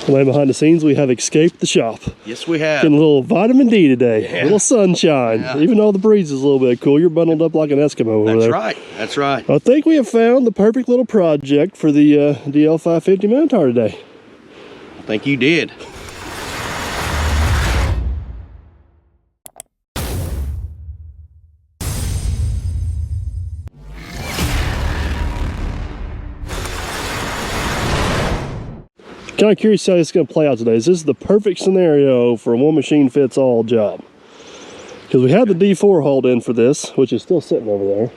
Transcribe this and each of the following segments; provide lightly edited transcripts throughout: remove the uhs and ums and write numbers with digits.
Way behind the scenes, we have escaped the shop. Yes, we have. Getting a little vitamin D today. Yeah. A little sunshine. Yeah. Even though the breeze is a little bit cool, you're bundled up like an Eskimo over there. That's right. That's right. I think we have found the perfect little project for the DL550 Minotaur today. I think you did. Kind of curious how this is going to play out today. Is this the perfect scenario for a one machine fits all job? Because we had the D4 hauled in for this, which is still sitting over there.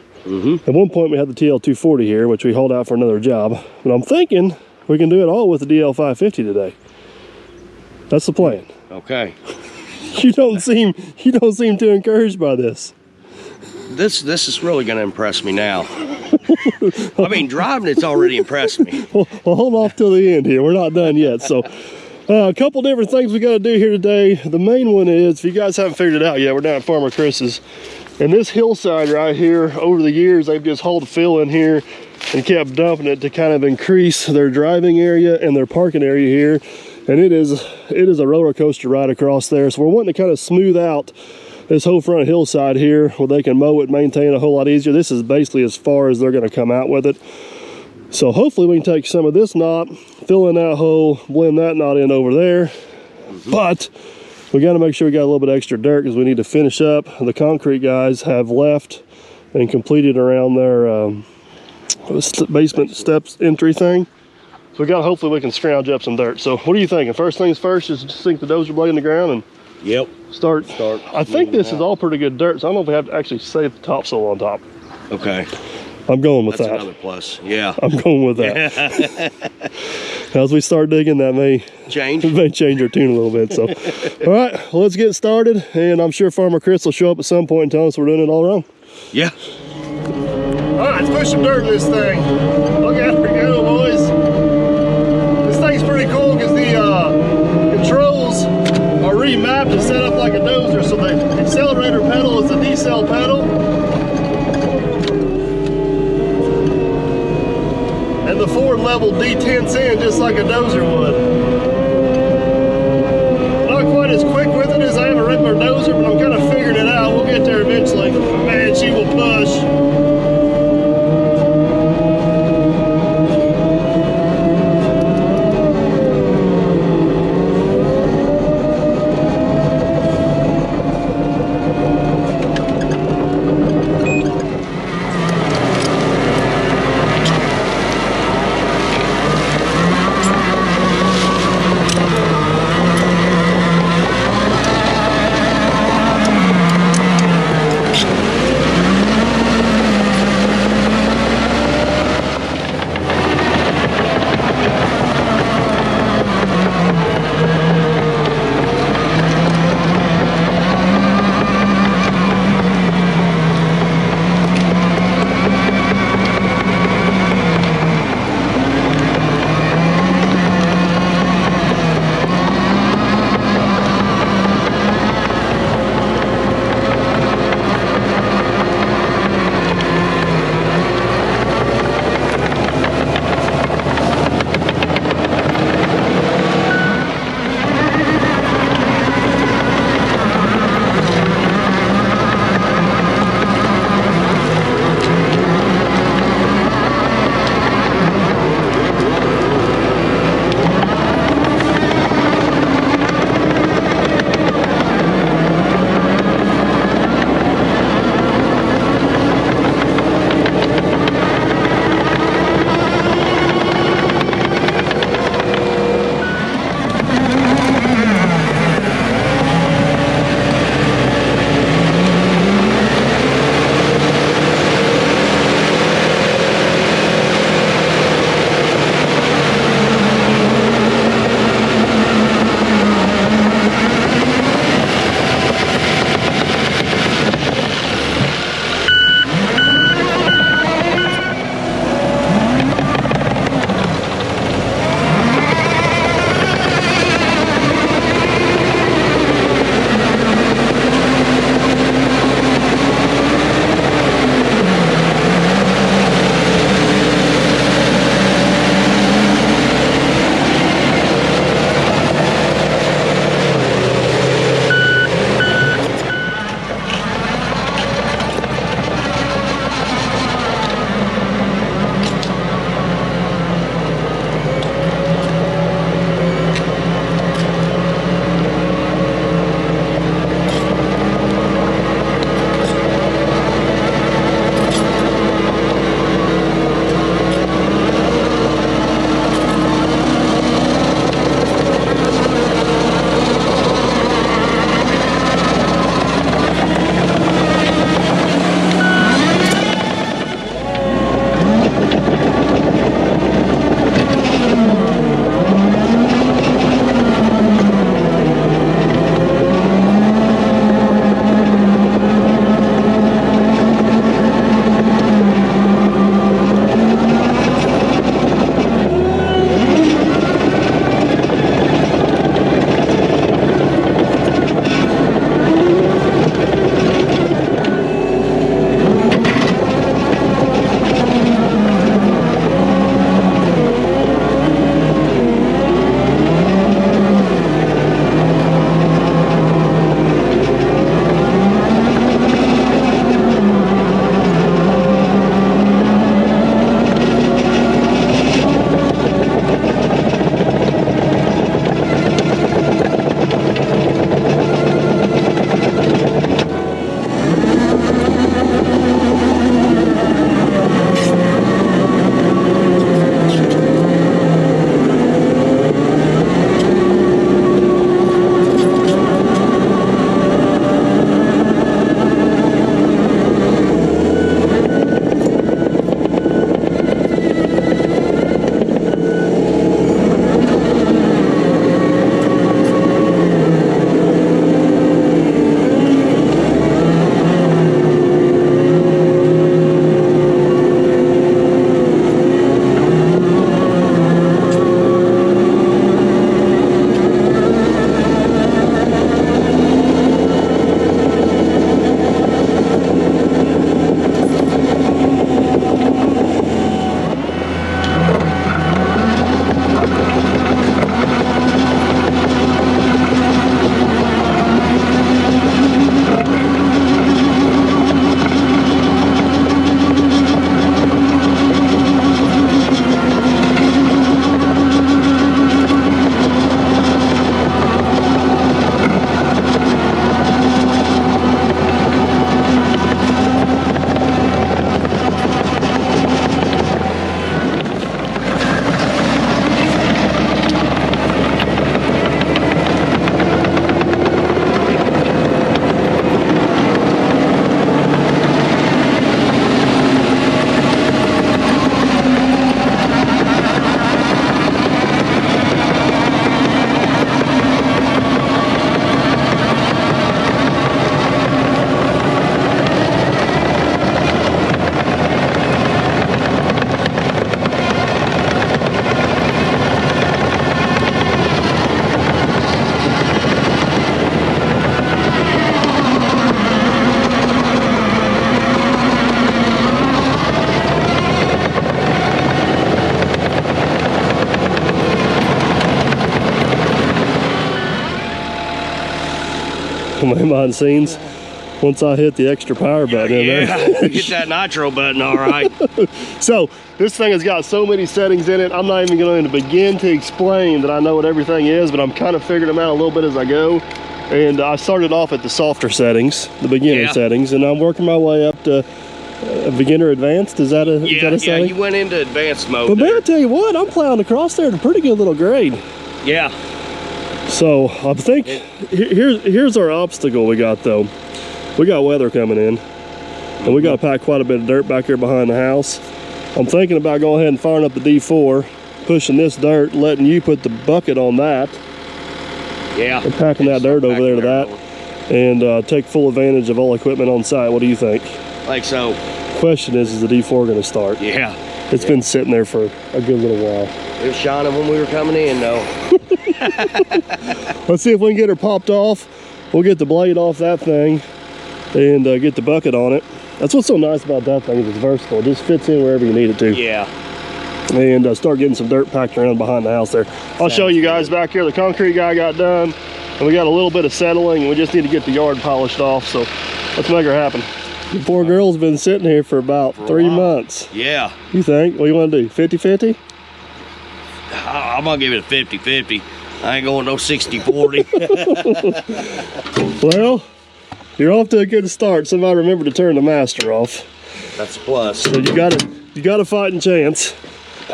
At one point we had the TL240 here, which we hauled out for another job. But I'm thinking we can do it all with the DL550 today. That's the plan. Okay. You don't seem too encouraged by this. This is really going to impress me now. I mean, driving it's already impressed me. Well, hold off till the end here. We're not done yet. So a couple different things we got to do here today. The main one is, if you guys haven't figured it out yet, we're down at Farmer Chris's. And this hillside right here, over the years, they've just hauled fill in here and kept dumping it to kind of increase their driving area and their parking area here. And it is a roller coaster ride across there. So we're wanting to kind of smooth out this whole front hillside here where they can mow it, maintain a whole lot easier. This is basically as far as they're going to come out with it. So hopefully we can take some of this knot, fill in that hole, blend that knot in over there. But we got to make sure we got a little bit extra dirt because we need to finish up. The concrete guys have left and completed around their basement steps entry thing. So we got, hopefully we can scrounge up some dirt. So what are you thinking? First things first is just sink the dozer blade in the ground and Yep. Start. I think this is all pretty good dirt, so I don't know if we have to actually save the topsoil on top. Okay. I'm going with that. That's another plus. Yeah. I'm going with that. As we start digging, that may change our tune a little bit. So, all right, well, let's get started, and I'm sure Farmer Chris will show up at some point and tell us we're doing it all wrong. Yeah. All right, let's push some dirt in this thing. Look at her go, boys. This thing's pretty cool because the controls are remapped and set up like a dozer, so the accelerator pedal is the decel pedal, and the forward level detents in just like a dozer would. Not quite as quick with it as I have a regular dozer, but I'm kind of figuring it out. We'll get there eventually. Man, she will push. behind the scenes. Once I hit the extra power button in there. Hit that nitro button, all right. So this thing has got so many settings in it. I'm not even going to begin to explain that I know what everything is, but I'm kind of figuring them out a little bit as I go. And I started off at the softer settings, the beginner settings, and I'm working my way up to beginner advanced. Is that a setting? Yeah, you went into advanced mode. But man, I tell you what, I'm plowing across there at a pretty good little grade. Yeah. So I think here's our obstacle we got though. We got weather coming in, and we got to pack quite a bit of dirt back here behind the house. I'm thinking about going ahead and firing up the D4, pushing this dirt, letting you put the bucket on that. Yeah. And packing that dirt over there to that, and take full advantage of all equipment on site. What do you think? Like so. Question is the D4 going to start? Yeah. It's been sitting there for a good little while. It was shining when we were coming in, though. Let's see if we can get her popped off. We'll get the blade off that thing and get the bucket on it. That's what's so nice about that thing, is it's versatile. It just fits in wherever you need it to. Yeah. And start getting some dirt packed around behind the house there. I'll show you guys back here. The concrete guy got done, and we got a little bit of settling, and we just need to get the yard polished off. So let's make her happen. The poor girl's been sitting here for about 3 months. Yeah. You think? What do you want to do? 50-50? I'm gonna give it a 50-50. I ain't going no 60-40. Well, you're off to a good start. Somebody remember to turn the master off. That's a plus. So you got a fighting chance.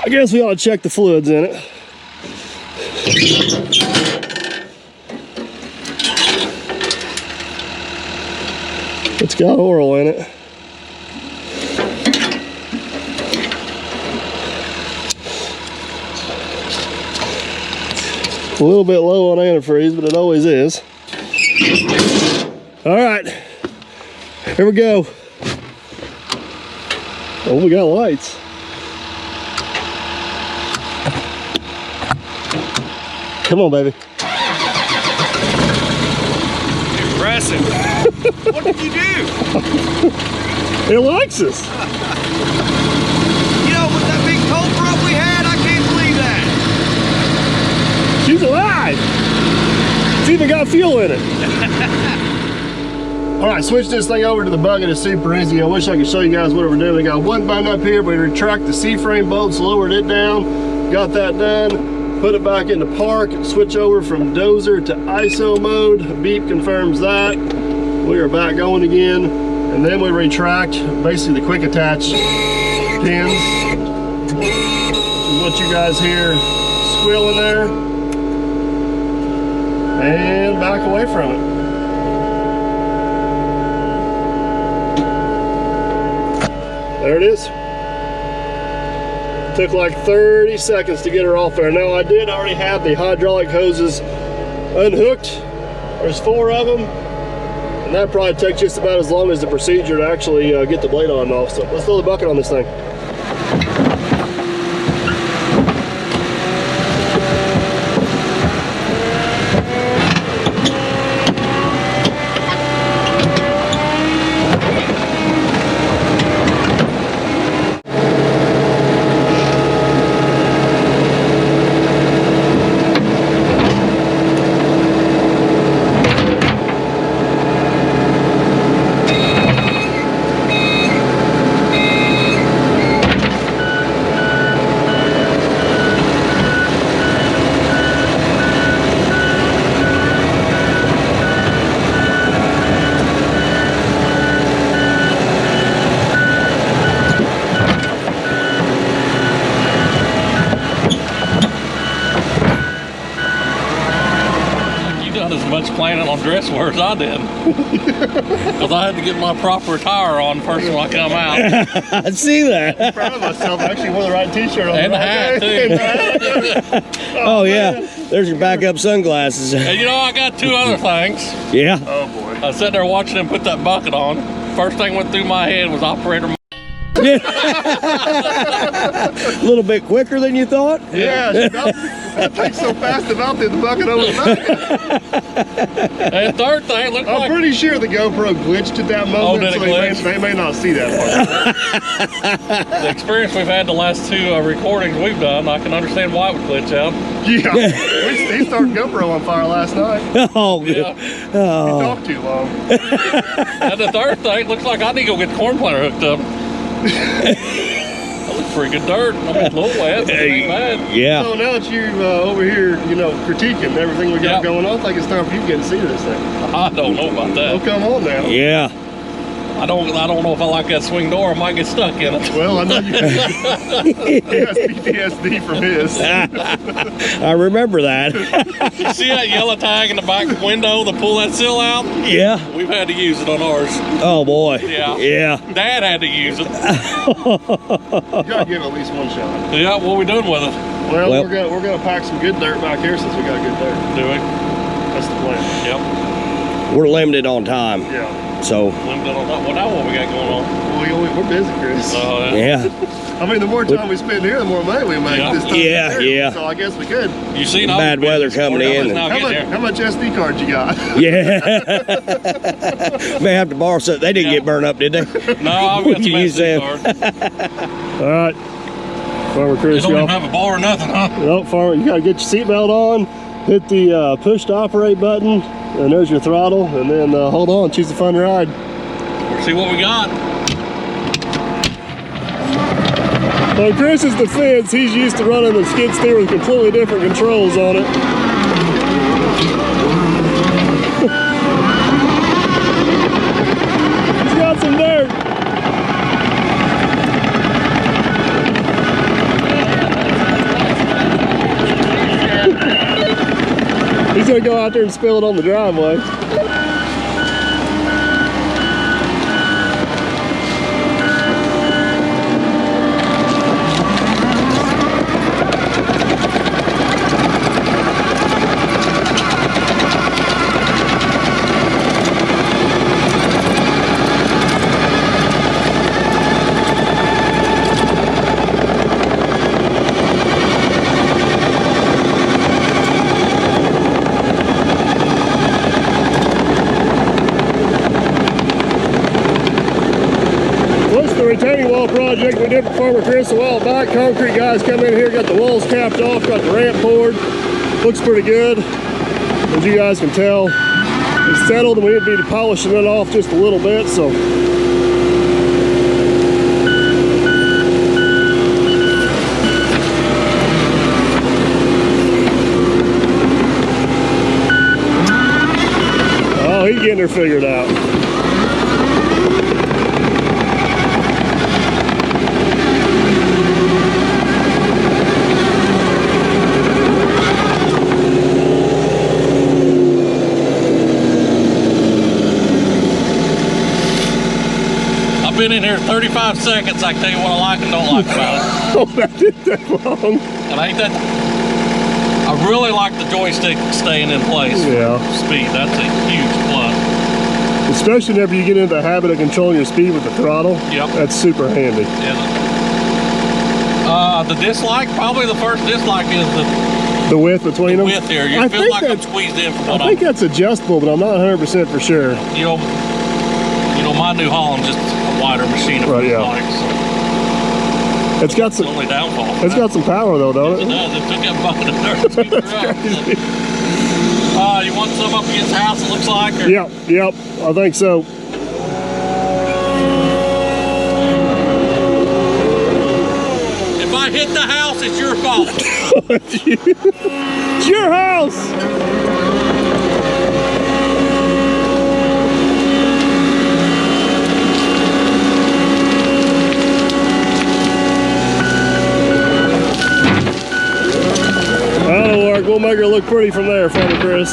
I guess we ought to check the fluids in it. It's got oil in it. It's a little bit low on antifreeze, but it always is. All right, here we go. Oh, we got lights. Come on, baby. Impressive. What did you do? It likes us. You know, with that big cold front we had, I can't believe that. She's alive. It's even got fuel in it. All right, switch this thing over to the bucket. It's super easy. I wish I could show you guys what we're doing. We got one button up here. We retract the C-frame bolts, lowered it down, got that done, put it back into park, switch over from dozer to ISO mode. Beep confirms that. We are back going again. And then we retract basically the quick attach pins. This is what you guys hear squealing there. And back away from it. There it is. Took like 30 seconds to get her off there. Now I did already have the hydraulic hoses unhooked. There's 4 of them. And that probably takes just about as long as the procedure to actually get the blade on and off. So let's throw the bucket on this thing. Planning on dress wear as I did, because I had to get my proper attire on first when I come out. I see that. I'm proud of myself. I actually wore the right t-shirt on. And the hat too. Oh yeah, there's your backup sunglasses. And you know, I got 2 other things. Yeah. Oh boy. I was sitting there watching him put that bucket on. First thing went through my head was operator. A little bit quicker than you thought? Yeah, that thing's so fast it melted the bucket over the back. And third thing, looked I'm like pretty sure the GoPro glitched at that moment, did it so glitch? they may not see that part. the experience we've had the last two recordings we've done. I can understand why it would glitch out. Yeah, he started GoPro on fire last night. Oh, Yeah. He oh. talked too long. And the third thing, looks like I need to go get the corn planter hooked up. That looks pretty good dirt. I mean, it's a little wet, but it ain't bad. Yeah. So now that you're over here, critiquing everything we got Yep. going on, I think it's time for you to get a seat of this thing. I don't know about Oh, that. come on now. Yeah. I don't know if I like that swing door. I might get stuck in it. Well, I know he has PTSD from his. I remember that. You see that yellow tag in the back window to pull that sill out? Yeah. We've had to use it on ours. Oh, boy. Yeah. Yeah. Dad had to use it. You gotta give it at least one shot. Yeah, what are we doing with it? Well, Well- we're gonna pack some good dirt back here since we got good dirt. Do we? That's the plan. Yep. We're limited on time. Yeah. So, Limited on that. Well, now what we got going on? Well, we're busy, Chris. yeah. I mean, the more time we spend here, the more money we make. Yeah. This time Yeah, of year. yeah. So I guess we could. You seen Bad weather coming in. Now How getting much, there. how much SD cards you got? Yeah. May have to borrow some. They didn't get burned up, did they? No, I've We got can some use SD them. card. All right. Farmer You Chris, don't even y'all. have a bar or nothing, huh? Nope, Farmer, you gotta get your seatbelt on, hit the push to operate button, and there's your throttle, and then hold on, choose the fun ride. Let's see what we got. On Chris's defense, he's used to running the skid steer with completely different controls on it. He's got some dirt. He's gonna go out there and spill it on the driveway. Retaining wall project we did for Farmer Chris a while back. Concrete guys come in here, got the walls capped off, got the ramp poured. Looks pretty good. As you guys can tell, it's settled and we need to be polishing it off just a little bit. So oh, he's getting her figured out. Been in here 35 seconds. I can tell you what I like and don't like about it. Oh, that didn't take long. And ain't that? I really like the joystick staying in place. Yeah. Speed. That's a huge plus. Especially whenever you get into the habit of controlling your speed with the throttle. Yep. That's super handy. Yeah. The dislike, probably the first dislike is The width between them. width here. You I feel think like I'm that's- squeezed in from I what think that's adjustable, but I'm not 100% for sure. you know, my New Holland's just a wider machine. Right, yeah. Like, so It's got it's the some. only downfall. It's got some power though, It don't it? does. It took that bucket of dirt to sweep her out. You want some up against the house, it looks like? Or? Yep, yep. I think so. If I hit the house, it's your fault. It's your house. That'll work. We'll make her look pretty from there, Farmer Chris.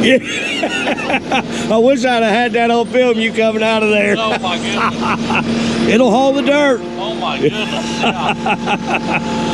I wish I'd have had that on film, you coming out of there. Oh my goodness. It'll hold the dirt. Oh my goodness. Yeah.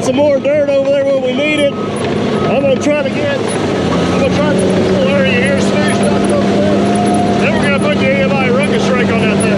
Some more dirt over there where we need it. I'm gonna try to this little area here smoothed up a little bit. Then we're gonna put the AMI ruckus rake on that thing.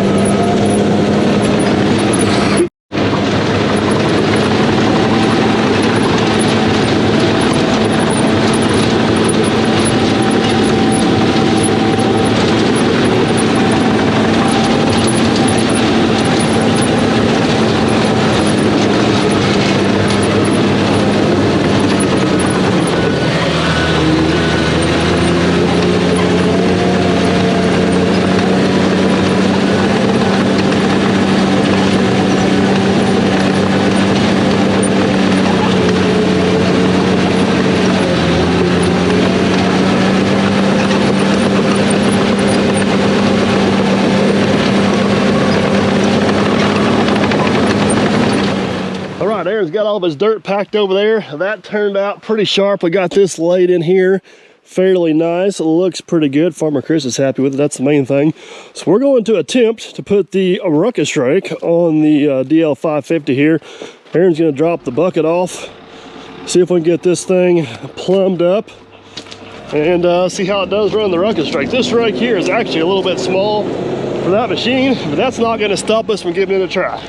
Aaron's got all of his dirt packed over there. That turned out pretty sharp. We got this laid in here fairly nice. It looks pretty good. Farmer Chris is happy with it. That's the main thing. So we're going to attempt to put the ruckus rake on the DL550 here. Aaron's going to drop the bucket off, see if we can get this thing plumbed up, and see how it does run the ruckus rake. This rake here is actually a little bit small for that machine, but that's not going to stop us from giving it a try.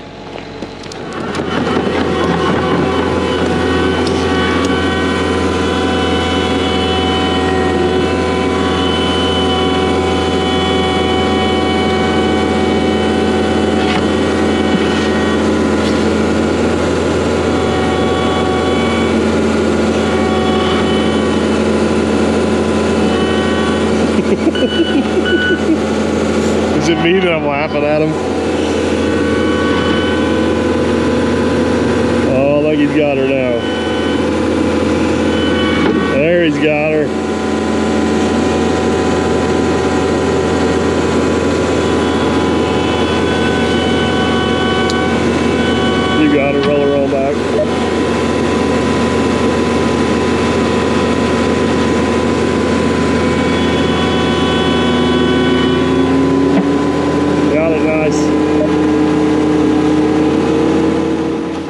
Is it me that I'm laughing at him? Oh, look, he's got her now. There, he's got her. You got her, roll her on back.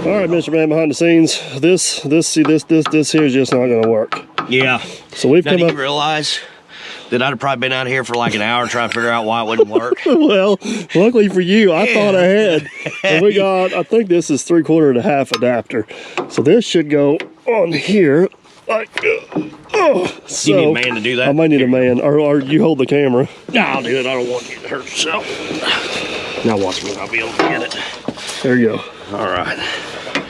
All right, Mr. Man behind the scenes, this here is just not going to work. Yeah. So we've now, come do up. You realize that I'd have probably been out here for like an hour trying to figure out why it wouldn't work? Well, luckily for you, I thought ahead. And we got, I think this is 3/4 and a half adapter. So this should go on here. Like, so you need a man to do that? I might need a man, or you hold the camera. No, I'll do it. I don't want you to hurt yourself. Now watch me. I'll be able to get it. There you go. All right.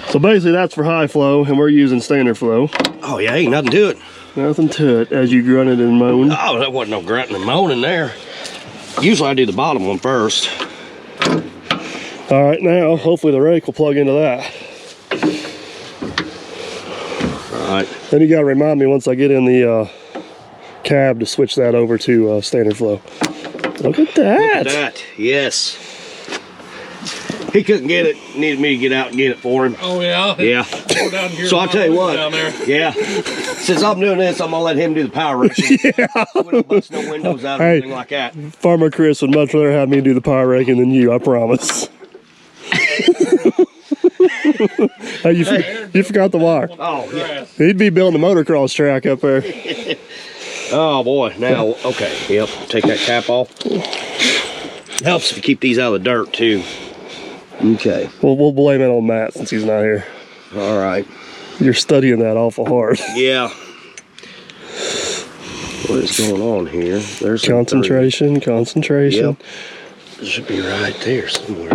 So basically that's for high flow, and we're using standard flow. Oh yeah, ain't nothing to it. Nothing to it, as you grunted and moaned. Oh, that wasn't no grunting and moaning there. Usually I do the bottom one first. All right, now hopefully the rake will plug into that. All right. Then you got to remind me once I get in the cab to switch that over to standard flow. Look at that. Look at that. Yes. He couldn't get it. Needed me to get out and get it for him. Oh yeah. Yeah. Go down here. So I'll tell you what. Down there. Yeah. Since I'm doing this, I'm gonna let him do the power raking. Yeah. We don't bust no windows out or Hey, anything like that. Farmer Chris would much rather have me do the power raking than you, I promise. Hey, you forgot the wire. Oh yeah. He'd be building a motocross track up there. Oh boy. Now, okay. Yep. Take that cap off. Helps if you keep these out of the dirt too. Okay. Well, we'll blame it on Matt since he's not here. All right. You're studying that awful hard. Yeah. What is going on here? There's concentration. Yep. It should be right there somewhere.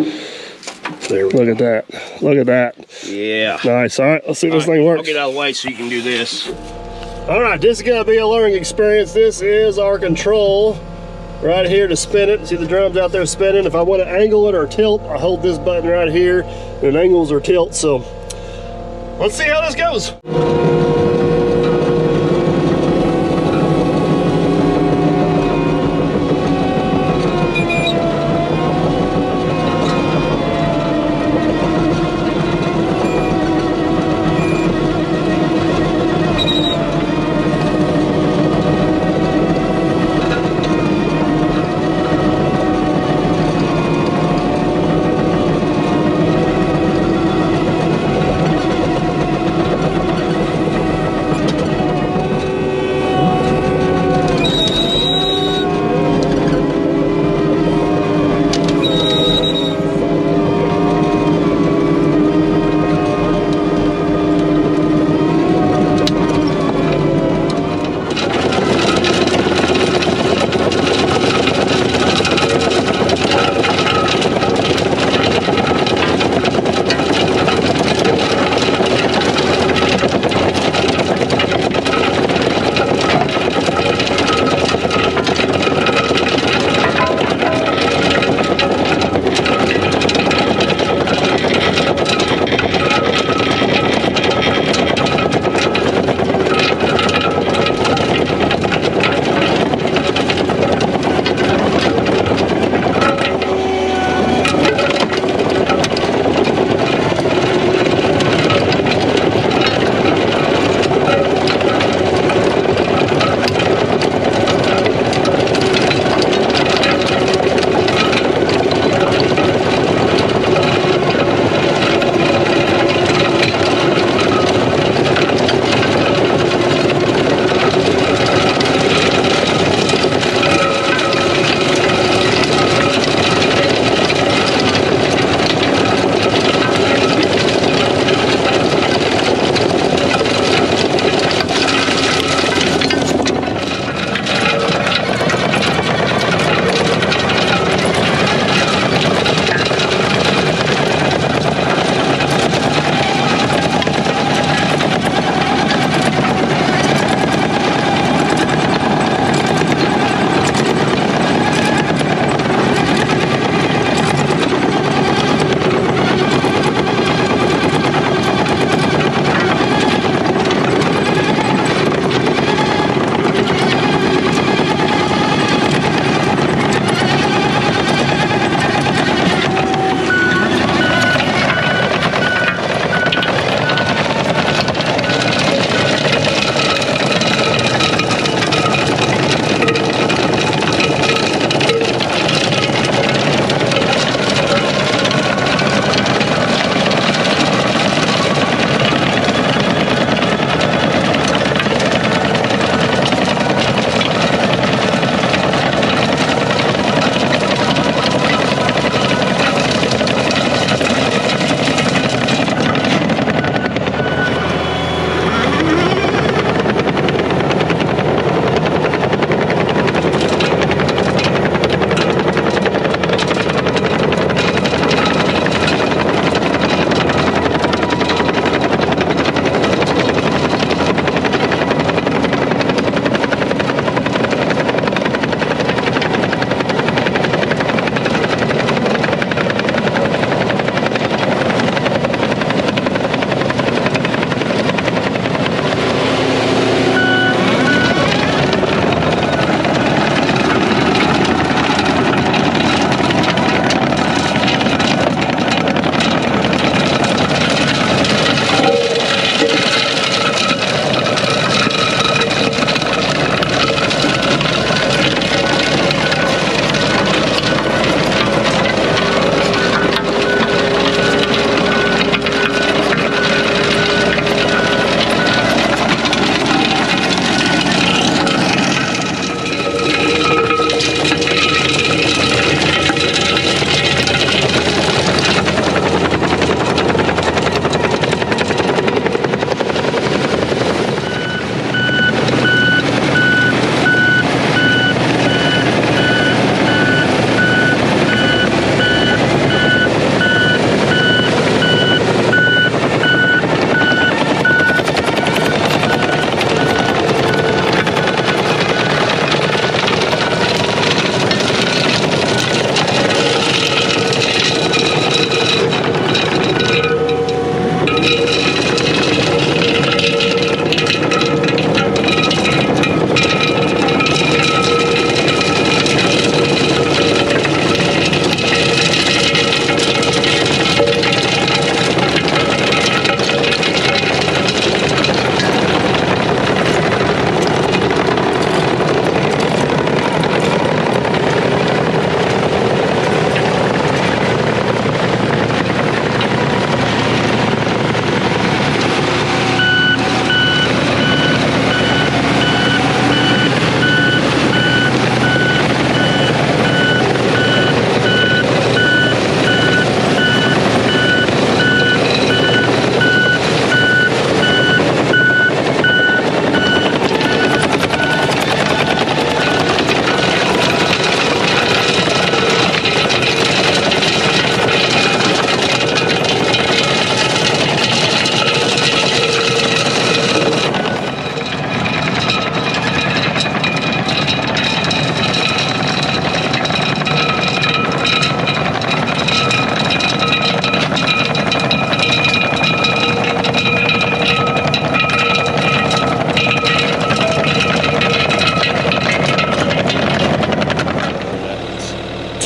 There we Look at that. Look at that. Yeah. Nice. All right, let's see if this thing I'll works. get out of the way so you can do this. All right, this is gonna be a learning experience. This is our control right here to spin it. See the drums out there spinning. If I want to angle it or tilt, I hold this button right here, and it angles or tilts. So let's see how this goes.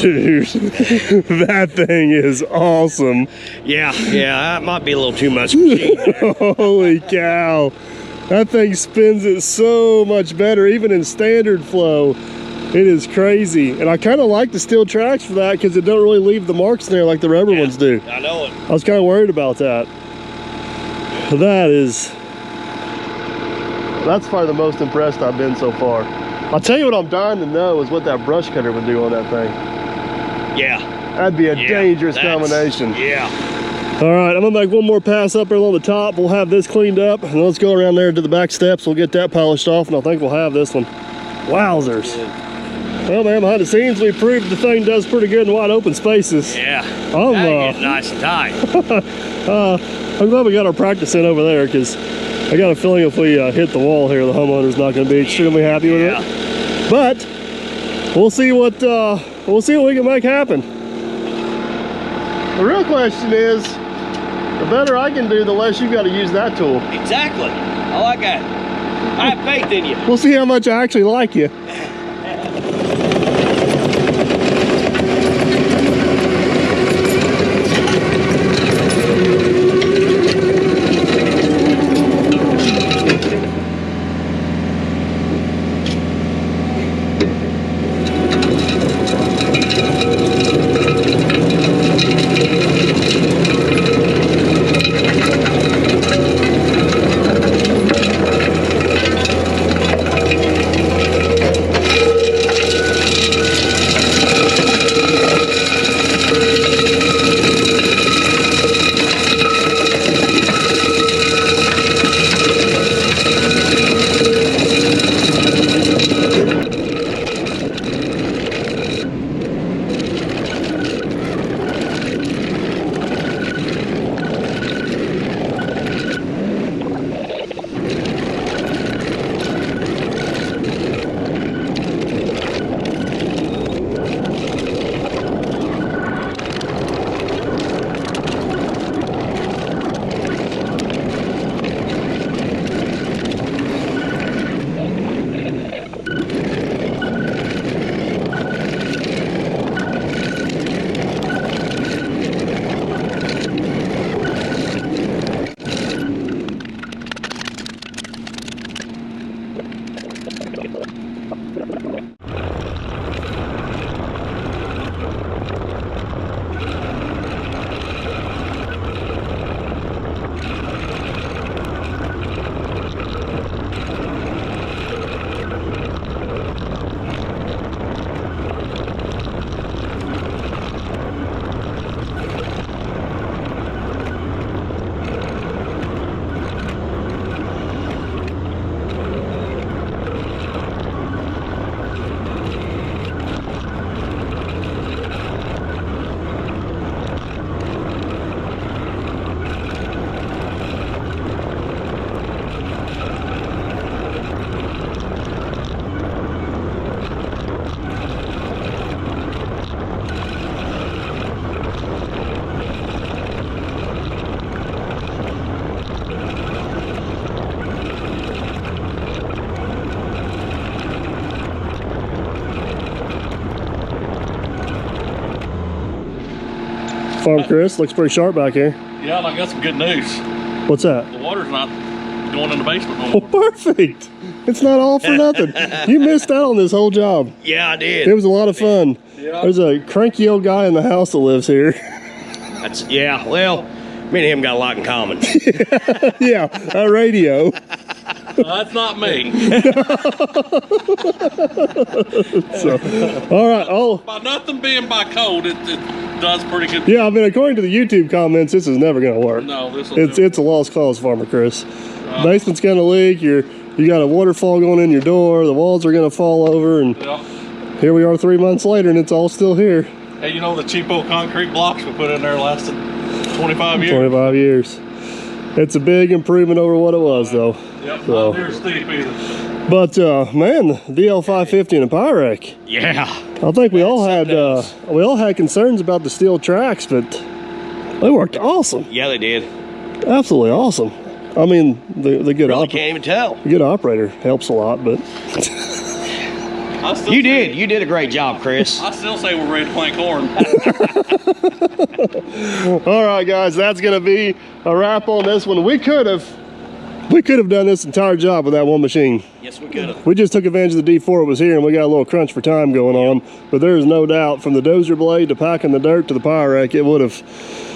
Dude, that thing is awesome. Yeah, that might be a little too much machine there. Holy cow. That thing spins it so much better, even in standard flow. It is crazy. And I kind of like the steel tracks for that because it don't really leave the marks in there like the rubber ones do. I know it. I was kind of worried about that. That's probably the most impressed I've been so far. I'll tell you what I'm dying to know is what that brush cutter would do on that thing. Yeah. That'd be a dangerous combination. Yeah. All right, I'm gonna make one more pass up there along the top. We'll have this cleaned up, and let's go around there to the back steps. We'll get that polished off, and I think we'll have this one. Wowzers. Well, man, behind the scenes, we proved the thing does pretty good in wide open spaces. Yeah. Getting nice and tight. I'm glad we got our practice in over there, because I got a feeling if we hit the wall here, the homeowner's not gonna be extremely happy with it. But we'll see what we can make happen. The real question is, the better I can do, the less you got to use that tool. Exactly. I like that. I have faith in you. We'll see how much I actually like you. Farm Chris, looks pretty sharp back here. Yeah, and I got some good news. What's that? The water's not going in the basement no Oh, more. perfect. It's not all for nothing. You missed out on this whole job. Yeah, I did. It was a lot of fun. Yeah. There's a cranky old guy in the house that lives here. Well, me and him got a lot in common. Yeah, a radio. That's not me. So, all right. By nothing being by code, it does pretty good. Yeah, I mean, according to the YouTube comments, this is never going to work. No, It's a lost cause, Farmer Chris. Basement's going to leak. You got a waterfall going in your door. The walls are going to fall over, and here we are 3 months later, and it's all still here. Hey, you know the cheapo concrete blocks we put in there lasted 25 years? 25 years. It's a big improvement over what it was, though. Yep, So. not near steep either. But man, the DL550 and a Pyrex. Yeah. I think we all had concerns about the steel tracks, but they worked awesome. Yeah, they did. Absolutely awesome. I mean, the good Really can't even tell. the good operator helps a lot, but You did a great job, Chris. I still say we're ready to plant corn. All right, guys, that's gonna be a wrap on this one. We could have done this entire job with that one machine. Yes, we could have. We just took advantage of the D4 was here, and we got a little crunch for time going on. But there is no doubt, from the dozer blade to packing the dirt to the power rack, it would have.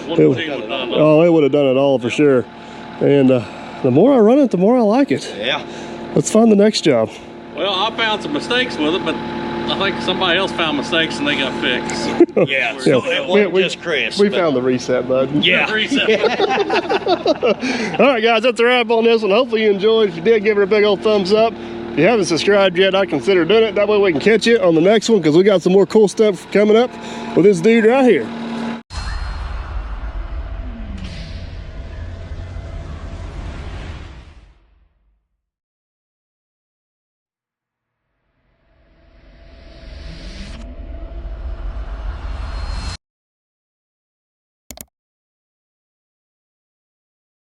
It would have done it all for sure. And the more I run it, the more I like it. Yeah. Let's find the next job. Well, I found some mistakes with it, but I think somebody else found mistakes and they got fixed. Yeah, so it wasn't just Chris. We found the reset button. Yeah. All right, guys, that's a wrap on this one. Hopefully you enjoyed. If you did, give it a big old thumbs up. If you haven't subscribed yet, I consider doing it. That way we can catch you on the next one, because we got some more cool stuff coming up with this dude right here.